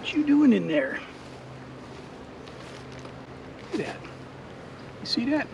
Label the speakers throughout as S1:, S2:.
S1: What you doing in there? Look at that. You see that?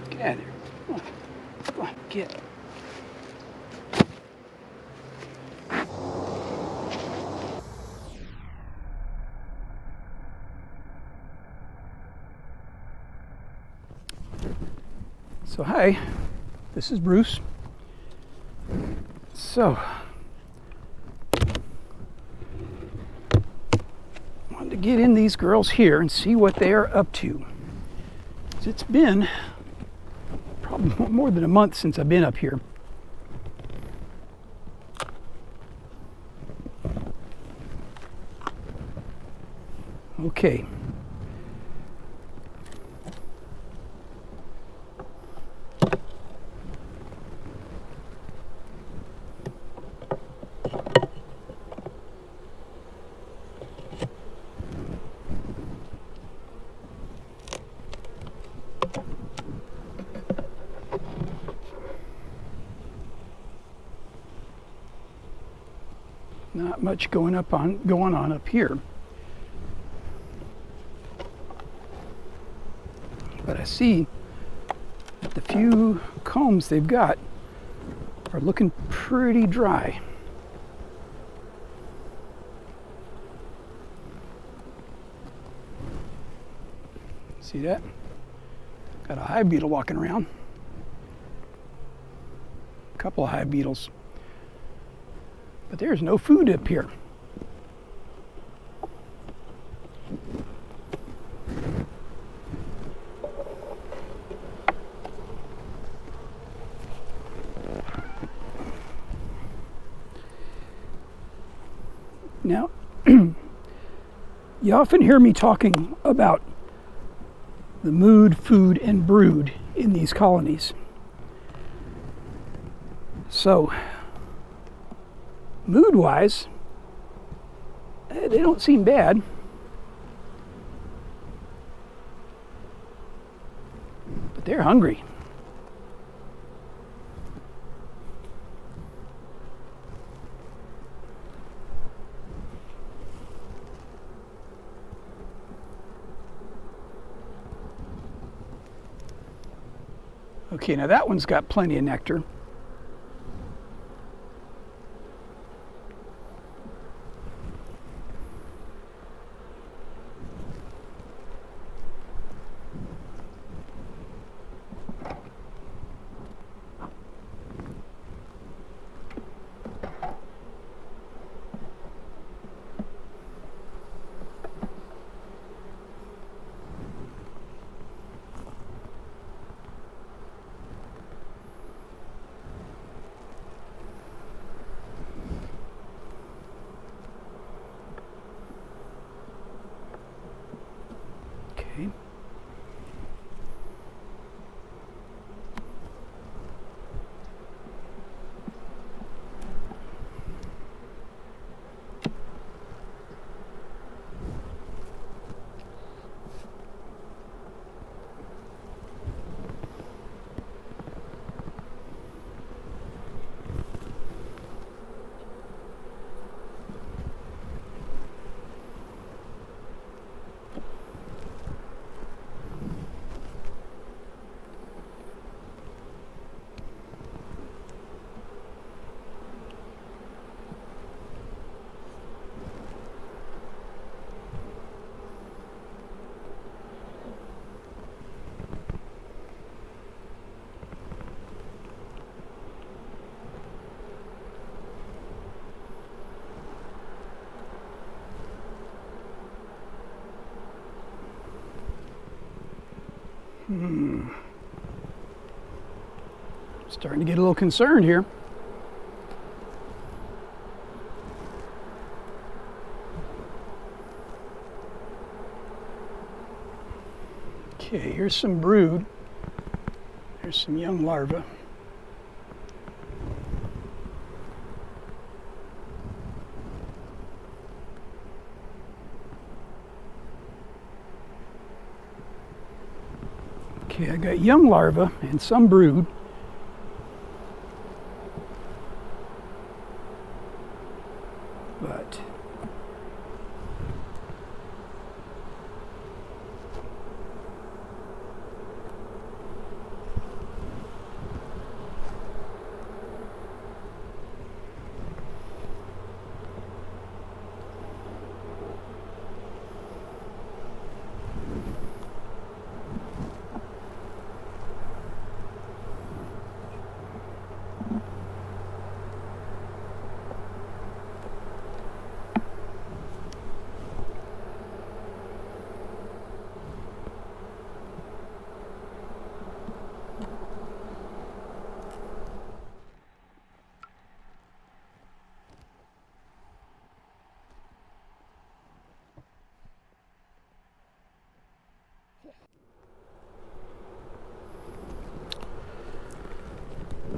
S1: Get out of there. Come on. Come on, get. So hi, this is Bruce. So, wanted to get in these girls here and see what they are up to. It's been probably more than a month since I've been up here. Okay. Not much going on up here. But I see that the few combs they've got are looking pretty dry. See that? Got a hive beetle walking around. A couple of hive beetles. But there's no food up here. Now, you often hear me talking about the mood, food, and brood in these colonies. So, mood-wise, they don't seem bad. But they're hungry. Okay, now that one's got plenty of nectar. Okay. Starting to get a little concerned here. Okay, here's some brood. There's some young larvae. Okay, I got young larvae and some brood. But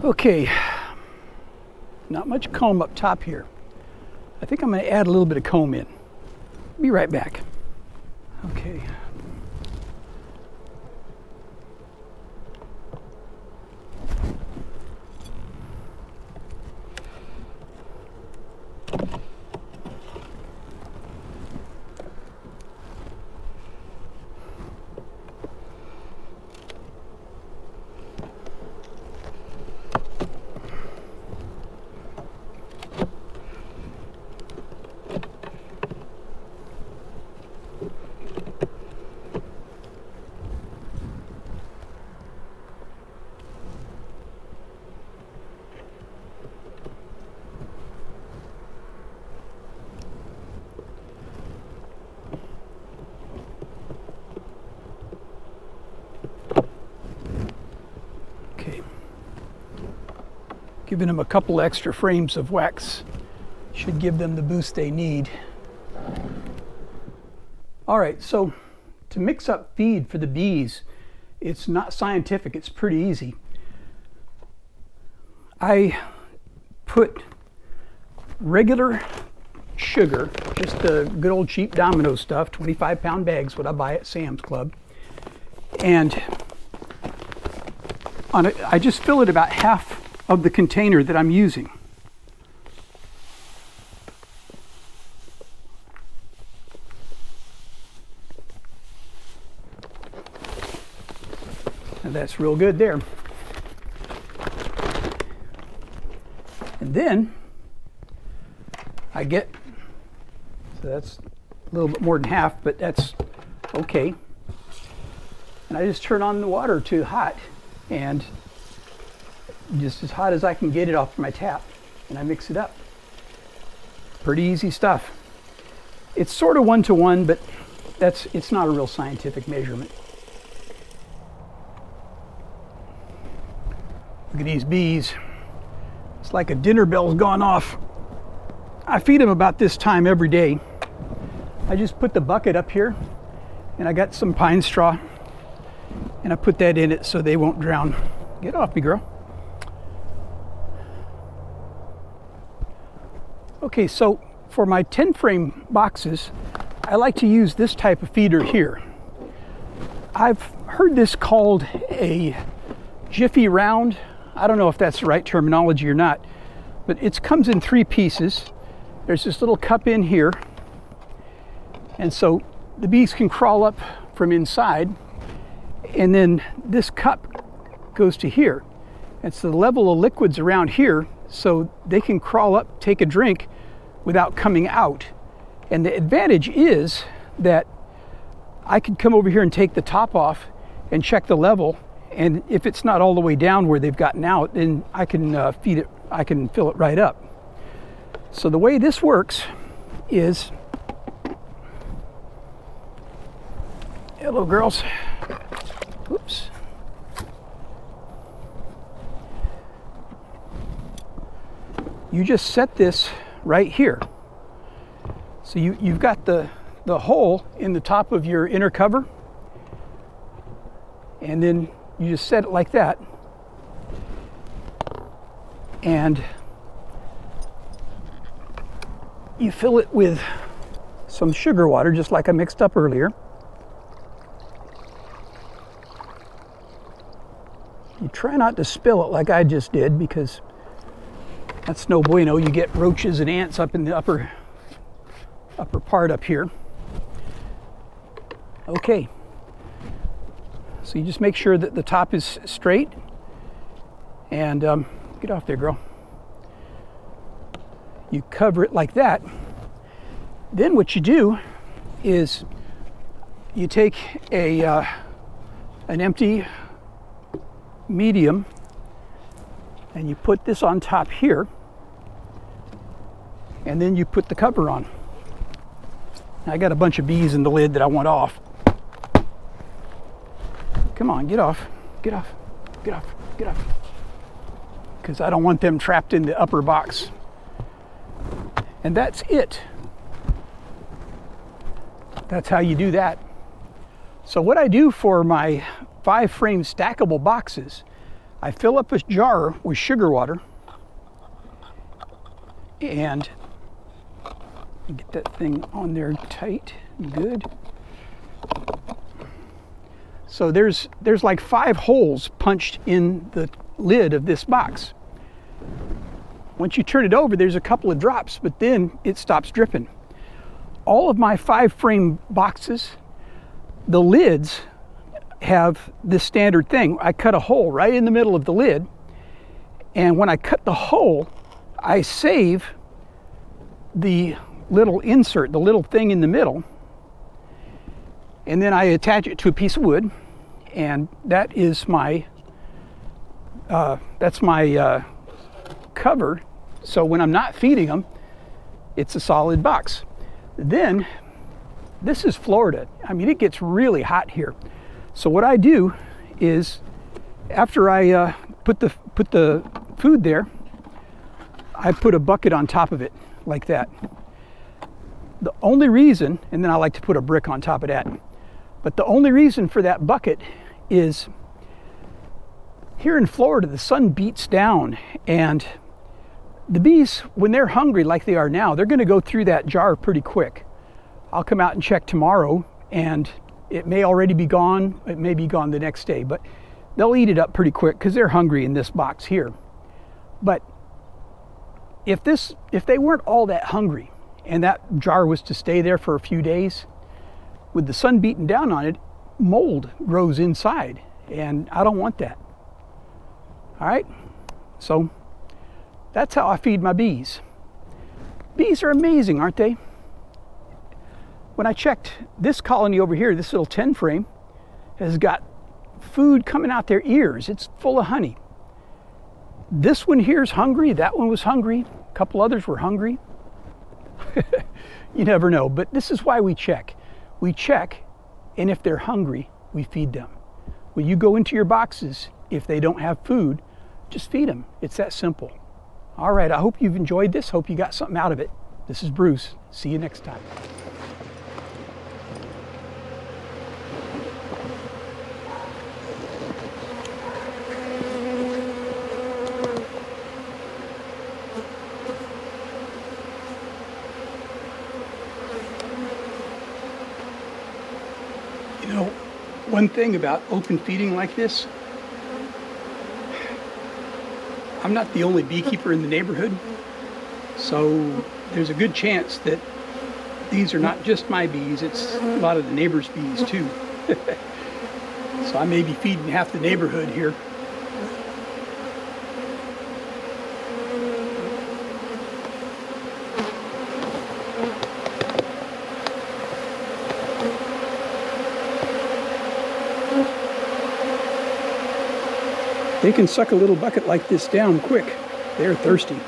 S1: okay, not much comb up top here. I think I'm going to add a little bit of comb in. Be right back. Okay. Giving them a couple extra frames of wax should give them the boost they need. All right, so to mix up feed for the bees, it's not scientific, it's pretty easy. I put regular sugar, just the good old cheap Domino stuff, 25-pound bags, what I buy at Sam's Club, and on it, I just fill it about half of the container that I'm using. And that's real good there. And then I get, so that's a little bit more than half, but that's okay. And I just turn on the water to hot, and just as hot as I can get it off my tap, and I mix it up. Pretty easy stuff. It's sort of one-to-one, but it's not a real scientific measurement. Look at these bees. It's like a dinner bell's gone off. I feed them about this time every day. I just put the bucket up here, and I got some pine straw, and I put that in it so they won't drown. Get off me, girl. Okay, so for my 10 frame boxes, I like to use this type of feeder here. I've heard this called a Jiffy Round. I don't know if that's the right terminology or not, but it comes in 3 pieces. There's this little cup in here, and so the bees can crawl up from inside, and then this cup goes to here. And so the level of liquid's around here, so they can crawl up, take a drink without coming out. And the advantage is that I can come over here and take the top off and check the level, and if it's not all the way down where they've gotten out, then I can feed it, I can fill it right up. So the way this works is, hello girls, oops. You just set this right here. So you've got the hole in the top of your inner cover, and then you just set it like that, and you fill it with some sugar water, just like I mixed up earlier. You try not to spill it like I just did, because that's no bueno. You get roaches and ants up in the upper upper part up here. Okay, so you just make sure that the top is straight, and get off there, girl. You cover it like that. Then what you do is you take an empty medium and you put this on top here, and then you put the cover on. I got a bunch of bees in the lid that I want off. Come on, get off, get off, get off, get off. Because I don't want them trapped in the upper box. And that's it. That's how you do that. So what I do for my 5-frame stackable boxes, I fill up a jar with sugar water and get that thing on there tight, good. So there's like 5 holes punched in the lid of this box. Once you turn it over, there's a couple of drops, but then it stops dripping. All of my 5-frame boxes, the lids have this standard thing. I cut a hole right in the middle of the lid, and when I cut the hole, I save the little insert, the little thing in the middle, and then I attach it to a piece of wood, and that is my cover. So when I'm not feeding them, it's a solid box. Then, this is Florida. I mean, it gets really hot here. So what I do is, after I put the food there, I put a bucket on top of it like that. The only reason, and then I like to put a brick on top of that, but the only reason for that bucket is here in Florida, the sun beats down, and the bees, when they're hungry like they are now, they're going to go through that jar pretty quick. I'll come out and check tomorrow, and it may already be gone. It may be gone the next day, but they'll eat it up pretty quick because they're hungry in this box here. But if they weren't all that hungry and that jar was to stay there for a few days, with the sun beating down on it, mold grows inside, and I don't want that. All right, so that's how I feed my bees. Bees are amazing, aren't they? When I checked this colony over here, this little 10-frame has got food coming out their ears. It's full of honey. This one here is hungry. That one was hungry. A couple others were hungry. You never know, but this is why we check. We check, and if they're hungry, we feed them. When you go into your boxes, if they don't have food, just feed them. It's that simple. All right, I hope you've enjoyed this. Hope you got something out of it. This is Bruce. See you next time. You know, one thing about open feeding like this, I'm not the only beekeeper in the neighborhood, so there's a good chance that these are not just my bees, it's a lot of the neighbors' bees too. So I may be feeding half the neighborhood here. They can suck a little bucket like this down quick. They're thirsty.